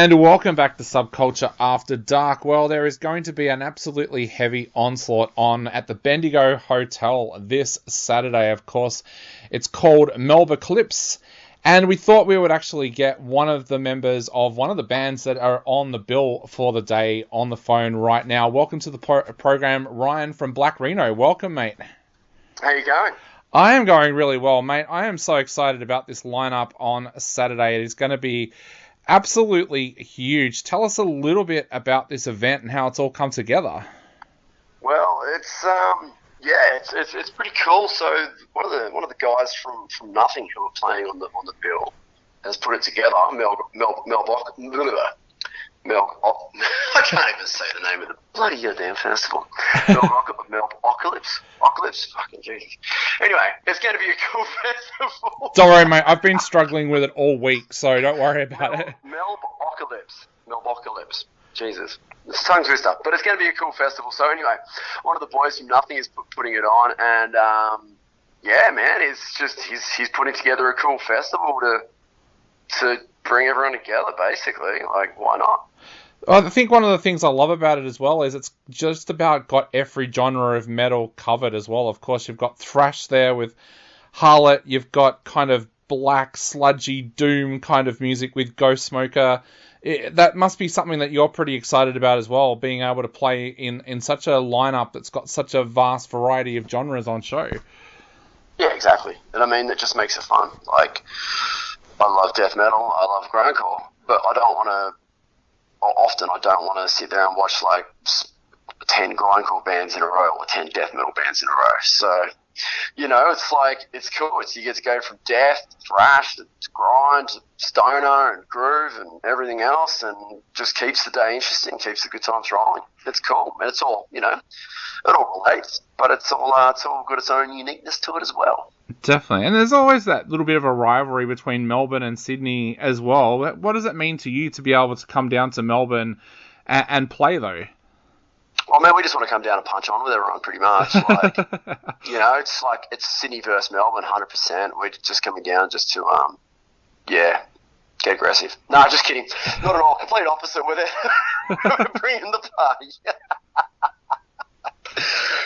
And welcome back to Subculture After Dark. Well, there is going to be an absolutely heavy onslaught on at the Bendigo Hotel this Saturday. Of course, it's called Melbocalypse. And we thought we would actually get one of the members of one of the bands that are on the bill for the day on the phone right now. Welcome to the program, Ryan from Black Rheno. Welcome, mate. How you going? I am going really well, mate. I am so excited about this lineup on Saturday. It is going to be absolutely huge. Tell us a little bit about this event and how it's all come together. Well, it's pretty cool. So one of the guys from Nothing who are playing on the bill has put it together. I can't even say the name of the bloody goddamn festival. Melbocalypse. Fucking Jesus. Anyway, it's going to be a cool festival. Don't worry, mate. I've been struggling with it all week, so don't worry about it. Melbocalypse. Jesus. It's a tongue twister. But it's going to be a cool festival. So anyway, one of the boys from Nothing is putting it on, and yeah, man, he's putting together a cool festival to bring everyone together, basically. Like, why not? I think one of the things I love about it as well is it's just about got every genre of metal covered as well. Of course, you've got thrash there with Harlot. You've got kind of black, sludgy, doom kind of music with Ghost Smoker. That must be something that you're pretty excited about as well, being able to play in such a lineup that's got such a vast variety of genres on show. Yeah, exactly. And I mean, it just makes it fun. Like, I love death metal, I love grindcore, but I don't want to sit there and watch like 10 grindcore bands in a row or 10 death metal bands in a row. So, you know, it's like, it's cool. You get to go from death to thrash to grind to stoner and groove and everything else, and just keeps the day interesting, keeps the good times rolling. It's cool. And it's all, you know, it all relates, but it's all got its own uniqueness to it as well. Definitely. And there's always that little bit of a rivalry between Melbourne and Sydney as well. What does it mean to you to be able to come down to Melbourne and play, though? Well, man, we just want to come down and punch on with everyone, pretty much. Like, you know, it's like, it's Sydney versus Melbourne, 100%. We're just coming down just to, get aggressive. No, just kidding. Not at all. Complete opposite with it. We're bringing the party.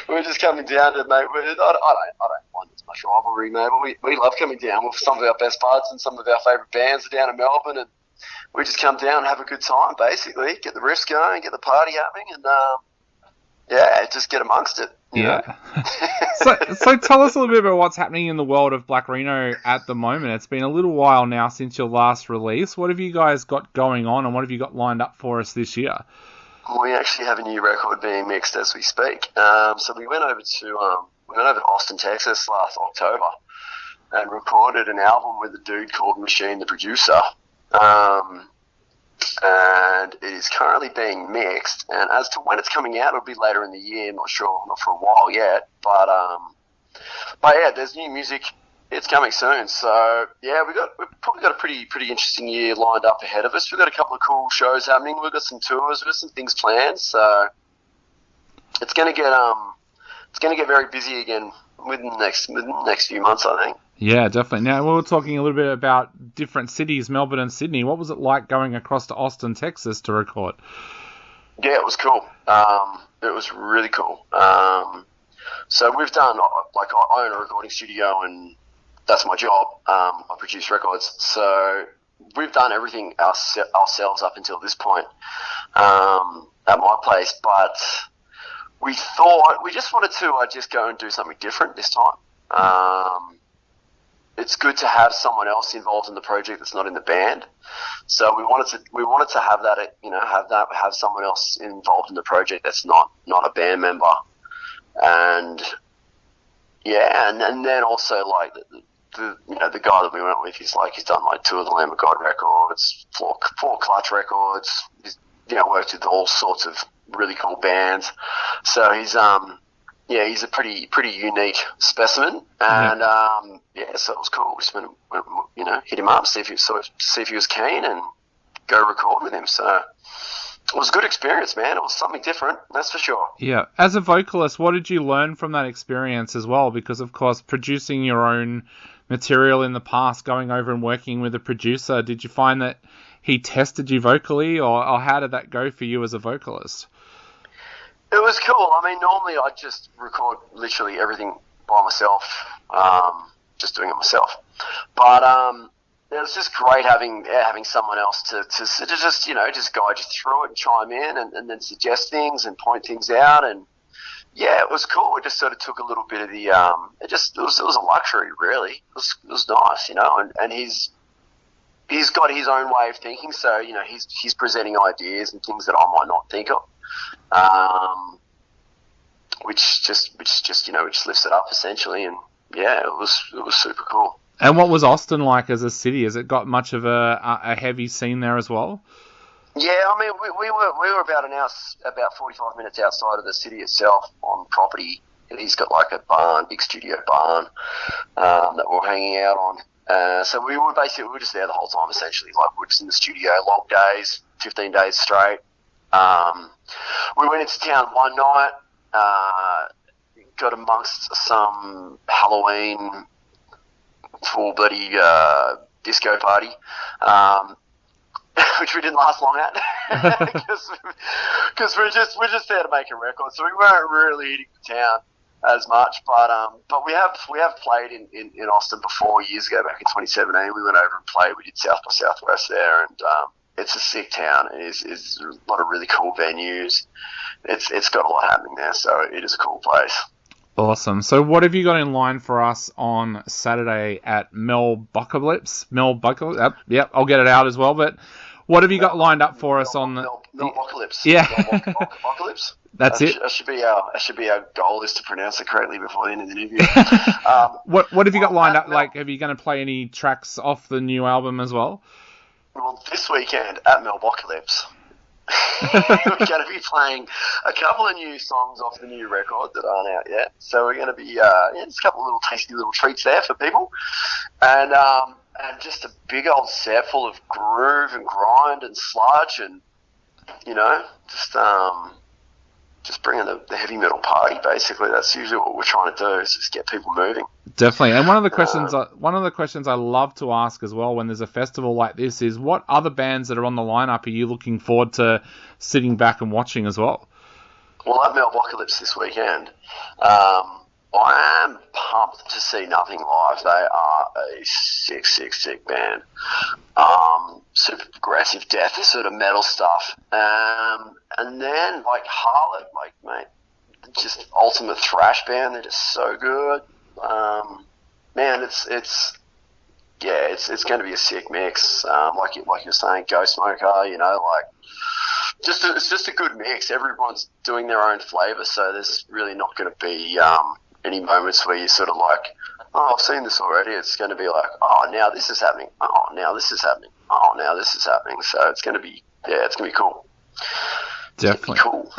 We're just coming down to, mate. I don't find as much rivalry, mate. But we love coming down with some of our best buds and some of our favourite bands are down in Melbourne, and we just come down and have a good time, basically. Get the riffs going, get the party happening, and just get amongst it. Yeah. So tell us a little bit about what's happening in the world of Black Rheno at the moment. It's been a little while now since your last release. What have you guys got going on, and what have you got lined up for us this year? We actually have a new record being mixed as we speak. So we went over to Austin, Texas last October and recorded an album with a dude called Machine, the producer. And it is currently being mixed. And as to when it's coming out, it'll be later in the year. Not sure, not for a while yet. But yeah, there's new music. It's coming soon. So yeah, we've probably got a pretty interesting year lined up ahead of us. We've got a couple of cool shows happening. We've got some tours. We've got some things planned. So it's gonna get very busy again within the next few months, I think. Yeah, definitely. Now, we were talking a little bit about different cities, Melbourne and Sydney. What was it like going across to Austin, Texas to record? Yeah, it was cool. It was really cool. So we've done, like, I own a recording studio and that's my job. I produce records. So we've done everything ourselves up until this point at my place. But we thought we just wanted to just go and do something different this time. It's good to have someone else involved in the project that's not in the band. So we wanted to have that, you know, have someone else involved in the project that's not a band member. And yeah, and then also like the guy that we went with, he's done like 2 of the Lamb of God records, four Clutch records. He's, you know, worked with all sorts of really cool bands. So he's he's a pretty unique specimen, and so it was cool. We just went, hit him up, see if he was keen, and go record with him. So It was a good experience, man. It was something different, that's for sure. Yeah. As a vocalist, what did you learn from that experience as well? Because, of course, producing your own material in the past, going over and working with a producer, did you find that he tested you vocally, or how did that go for you as a vocalist? It was cool. I mean, normally I just record literally everything by myself, just doing it myself. But it was just great having someone else to just guide you through it and chime in and then suggest things and point things out. And yeah, it was cool. It just sort of took a little bit of the it was a luxury, really. It was nice, and he's got his own way of thinking, so he's presenting ideas and things that I might not think of. Which lifts it up essentially, and yeah, it was super cool. And what was Austin like as a city? Has it got much of a heavy scene there as well? Yeah, I mean, we were about 45 minutes outside of the city itself on property. He's got like a barn, big studio barn, that we're hanging out on. So we were just there the whole time essentially. Like we were just in the studio, long days, 15 days straight. We went into town one night, got amongst some Halloween full bloody disco party, which we didn't last long at because we're just there to make a record, so we weren't really eating the town as much. But we have played in Austin before years ago, back in 2017. We went over and played. We did South by Southwest there, and it's a sick town. It's a lot of really cool venues. It's got a lot happening there, so it is a cool place. Awesome. So what have you got in line for us on Saturday at Melbocalypse? Yep, I'll get it out as well. But what have you got lined up for us on the Melbocalypse? Yeah, Melbocalypse. That's it. That should be our goal, is to pronounce it correctly before the end of the interview. What have you got lined up? Like, have you going to play any tracks off the new album as well? Well, this weekend at Melbocalypse, we're going to be playing a couple of new songs off the new record that aren't out yet. So we're going to be just a couple of little tasty little treats there for people, and just a big old set full of groove and grind and sludge, and just bringing the heavy metal party. Basically, that's usually what we're trying to do, is just get people moving. Definitely. And one of the questions I love to ask as well when there's a festival like this is, what other bands that are on the lineup are you looking forward to sitting back and watching as well? Well, at Melbocalypse this weekend, I am pumped to see Nothing live. They are a sick band. Super progressive death sort of metal stuff. And then like Harlot, like, mate, just ultimate thrash band. They're just so good. Man, it's going to be a sick mix. Like you're saying, Ghost Smoker, it's just a good mix. Everyone's doing their own flavour, so there's really not going to be any moments where you're sort of like, oh, I've seen this already. It's going to be like, oh, now this is happening. Oh, now this is happening. Oh, now this is happening. So it's going to be cool. Definitely. Cool.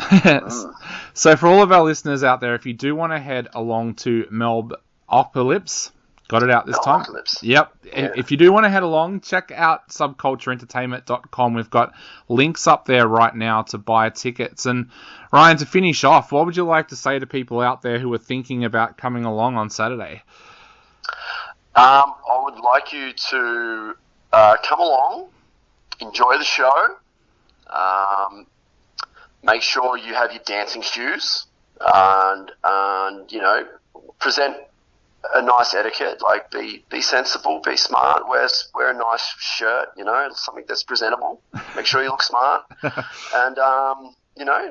So for all of our listeners out there, if you do want to head along to Melbocalypse, got it out this time? Yep. Yeah. If you do want to head along, check out subcultureentertainment.com. We've got links up there right now to buy tickets. And Ryan, to finish off, what would you like to say to people out there who are thinking about coming along on Saturday? I would like you to come along, enjoy the show, make sure you have your dancing shoes, and present a nice etiquette. Like, be sensible, be smart, wear a nice shirt, something that's presentable. Make sure you look smart, and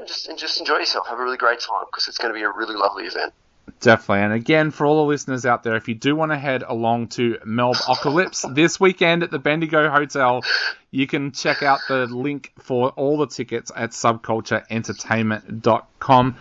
just enjoy yourself. Have a really great time, because it's going to be a really lovely event. Definitely. And again, for all the listeners out there, if you do want to head along to Melbocalypse this weekend at the Bendigo Hotel, you can check out the link for all the tickets at subcultureentertainment.com.